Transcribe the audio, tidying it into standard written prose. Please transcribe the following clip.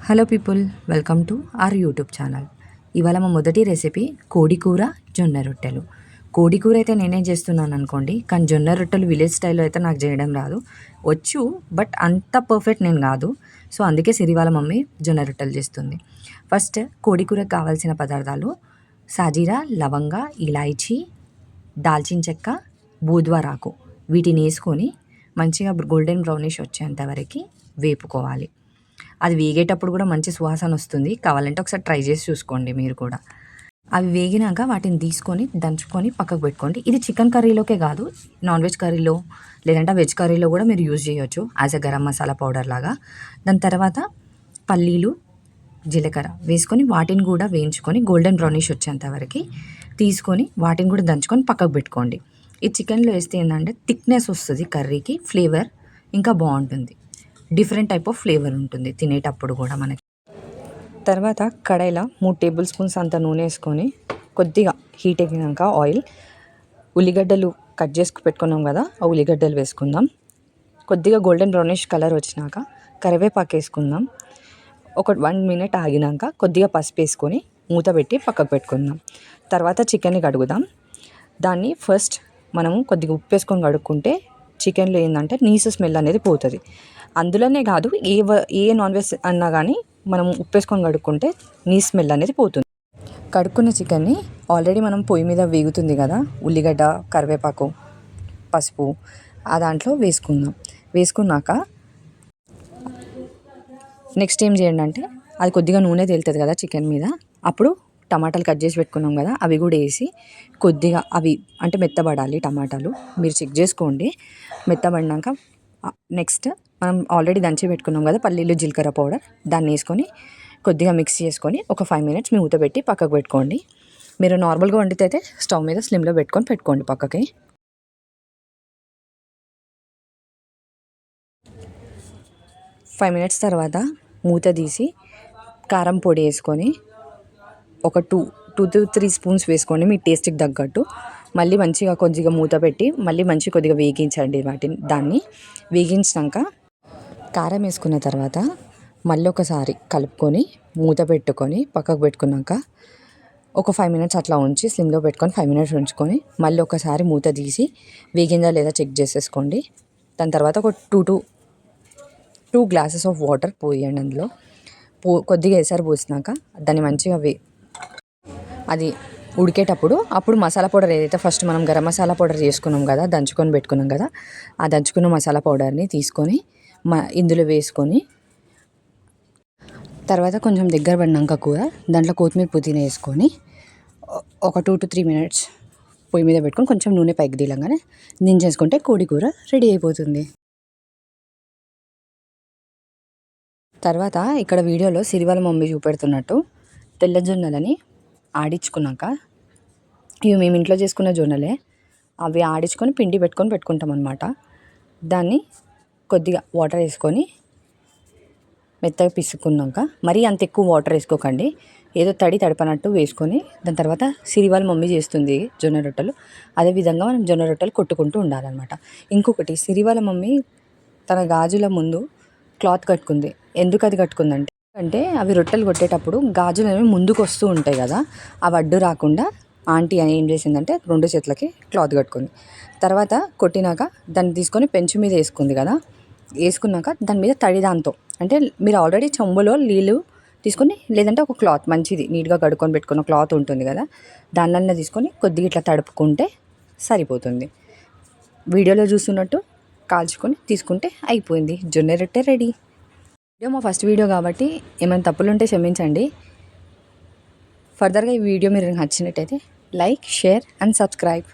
Hello people, welcome to our YouTube channel. ఇవాళ మా మొదటి రెసిపీ కోడి కూర జొన్న రొట్టెలు. కోడి కూర అయితే నేనే చేస్తున్నాను అనుకోండి, కానీ జొన్న రొట్టెలు విలేజ్ స్టైల్లో అయితే నాకు చేయడం రాదు. వచ్చు, బట్ అంత పర్ఫెక్ట్ నేను కాదు. సో అందుకే సిరివాళ్ళ మమ్మీ జొన్న రొట్టెలు చేస్తుంది. ఫస్ట్ కోడి కూరకు కావాల్సిన పదార్థాలు: సాజీరా, లవంగ, ఇలాయచీ, దాల్చిన చెక్క, బూద్వారాకు. వీటిని వేసుకొని మంచిగా గోల్డెన్ బ్రౌనిష్ వచ్చేంత వరకు వేపుకోవాలి. అది వేగేటప్పుడు కూడా మంచి సువాసన వస్తుంది. కావాలంటే ఒకసారి ట్రై చేసి చూసుకోండి మీరు కూడా. అవి వేగినాక వాటిని తీసుకొని దంచుకొని పక్కకు పెట్టుకోండి. ఇది చికెన్ కర్రీలోకే కాదు, నాన్ వెజ్ కర్రీలో లేదంటే వెజ్ కర్రీలో కూడా మీరు యూజ్ చేయొచ్చు as a garam masala powder లాగా. దాని తర్వాత పల్లీలు, జీలకర్ర వేసుకొని వాటిని కూడా వేయించుకొని గోల్డెన్ బ్రౌనిష్ వచ్చేంత వరకు తీసుకొని వాటిని కూడా దంచుకొని పక్కకు పెట్టుకోండి. ఈ చికెన్లో వేస్తే ఏంటంటే థిక్నెస్ వస్తుంది, కర్రీకి ఫ్లేవర్ ఇంకా బాగుంటుంది. డిఫరెంట్ టైప్ ఆఫ్ ఫ్లేవర్ ఉంటుంది తినేటప్పుడు కూడా మనకి. తర్వాత కడాయిలో 3 టేబుల్ స్పూన్స్ అంత నూనె వేసుకొని కొద్దిగా హీట్ ఎక్కినాక ఆయిల్, ఉల్లిగడ్డలు కట్ చేసుకు పెట్టుకున్నాం కదా, ఆ ఉల్లిగడ్డలు వేసుకుందాం. కొద్దిగా గోల్డెన్ బ్రౌనిష్ కలర్ వచ్చినాక కరివేపాకు వేసుకుందాం. ఒక 1 మినిట్ ఆగినాక కొద్దిగా పసుపు వేసుకొని మూత పెట్టి పక్కకు పెట్టుకుందాం. తర్వాత చికెన్ని కడుగుదాం. దాన్ని ఫస్ట్ మనము కొద్దిగా ఉప్పు వేసుకొని కడుక్కుంటే చికెన్లో ఏంటంటే నీసు స్మెల్ అనేది పోతుంది. అందులోనే కాదు, ఏ నాన్ వెజ్ అన్నా కానీ మనం ఉప్పు వేసుకొని కడుక్కుంటే నీ స్మెల్ అనేది పోతుంది. కడుక్కున్న చికెన్ని ఆల్రెడీ మనం పొయ్యి మీద వేగుతుంది కదా, ఉల్లిగడ్డ, కరివేపాకు, పసుపు, ఆ దాంట్లో వేసుకుందాం. వేసుకున్నాక నెక్స్ట్ ఏం చేయండి అంటే, అది కొద్దిగా నూనె తేలుతుంది కదా చికెన్ మీద, అప్పుడు టమాటాలు కట్ చేసి పెట్టుకున్నాం కదా అవి కూడా వేసి కొద్దిగా అవి అంటే మెత్తబడాలి. టమాటాలు మీరు చెక్ చేసుకోండి. మెత్తబడినాక నెక్స్ట్ మనం ఆల్రెడీ దంచి పెట్టుకున్నాం కదా పల్లీలు, జీలకర్ర పౌడర్, దాన్ని వేసుకొని కొద్దిగా మిక్స్ చేసుకొని ఒక 5 మినిట్స్ మూత పెట్టి పక్కకు పెట్టుకోండి. మీరు నార్మల్గా వండితే అయితే స్టవ్ మీద స్లిమ్లో పెట్టుకోండి పక్కకి. ఫైవ్ మినిట్స్ తర్వాత మూత తీసి కారం పొడి వేసుకొని ఒక 2 to 3 స్పూన్స్ వేసుకోండి మీ టేస్ట్కి తగ్గట్టు. మళ్ళీ మంచిగా కొద్దిగా మూత పెట్టి మళ్ళీ కొద్దిగా వేగించండి. దాన్ని వేగించాక కారం వేసుకున్న తర్వాత మళ్ళీ ఒకసారి కలుపుకొని మూత పెట్టుకొని పక్కకు పెట్టుకున్నాక ఒక 5 మినిట్స్ అట్లా ఉంచి స్లిమ్లో పెట్టుకొని 5 మినిట్స్ ఉంచుకొని మళ్ళీ ఒకసారి మూత తీసి వేగిందా లేదా చెక్ చేసేసుకోండి. దాని తర్వాత ఒక 2 గ్లాసెస్ ఆఫ్ వాటర్ పోయండి. అందులో కొద్దిగా ఎసరు పోసినాక దాన్ని మంచిగా అది ఉడికేటప్పుడు అప్పుడు మసాలా పౌడర్ ఏదైతే ఫస్ట్ మనం గరం మసాలా పౌడర్ చేసుకున్నాం కదా, దంచుకొని పెట్టుకున్నాం కదా, ఆ దంచుకున్న మసాలా పౌడర్ని తీసుకొని ఇందులో వేసుకొని తర్వాత కొంచెం దగ్గర పడినాక కూర దాంట్లో కొత్తిమీర, పుదీనా వేసుకొని ఒక 2 to 3 మినిట్స్ పొయ్యి మీద పెట్టుకొని కొంచెం నూనె పైకి దిలంగానే దించేసుకుంటే కోడి కూర రెడీ అయిపోతుంది. తర్వాత ఇక్కడ వీడియోలో సిరివాళ్ళ మమ్మీ చూపెడుతున్నట్టు తెల్ల జొన్నలని ఆడించుకున్నాక, ఇవి మేము ఇంట్లో చేసుకున్న జొన్నలే, అవి ఆడించుకొని పిండి పెట్టుకుంటాం అనమాట. దాన్ని కొద్దిగా వాటర్ వేసుకొని మెత్తగా పిసుకున్నాక, మరీ అంత ఎక్కువ వాటర్ వేసుకోకండి, ఏదో తడపనట్టు వేసుకొని దాని తర్వాత సిరివాళ్ళ మమ్మీ చేస్తుంది జొన్న రొట్టెలు, అదేవిధంగా మనం జొన్న రొట్టెలు కొట్టుకుంటూ ఉండాలన్నమాట. ఇంకొకటి, సిరివాళ్ళ మమ్మీ తన గాజుల ముందు క్లాత్ కట్టుకుంది. ఎందుకు అది కట్టుకుందంటే అవి రొట్టెలు కొట్టేటప్పుడు గాజులు అనేవి ముందుకు వస్తూ ఉంటాయి కదా, అవి అడ్డు రాకుండా ఆంటీ అని ఏం చేసిందంటే 2 చేతులకి క్లాత్ కట్టుకుంది. తర్వాత కొట్టినాక దాన్ని తీసుకొని పెంచు మీద వేసుకుంది కదా, వేసుకున్నాక దాని మీద తడిదాంతో, అంటే మీరు ఆల్రెడీ చెంబులో నీళ్ళు తీసుకొని లేదంటే ఒక క్లాత్ మంచిది నీట్గా కడుక్కొని పెట్టుకున్న క్లాత్ ఉంటుంది కదా, దానివల్ల తీసుకొని కొద్దిగా ఇట్లా తడుపుకుంటే సరిపోతుంది. వీడియోలో చూస్తున్నట్టు కాల్చుకొని తీసుకుంటే అయిపోయింది, జొన్న రొట్టె రెడీ. వీడియో మా ఫస్ట్ వీడియో కాబట్టి ఏమైనా తప్పులు ఉంటే క్షమించండి. ఫర్దర్గా ఈ వీడియో మీరు నచ్చినట్టయితే లైక్, షేర్ అండ్ సబ్స్క్రైబ్.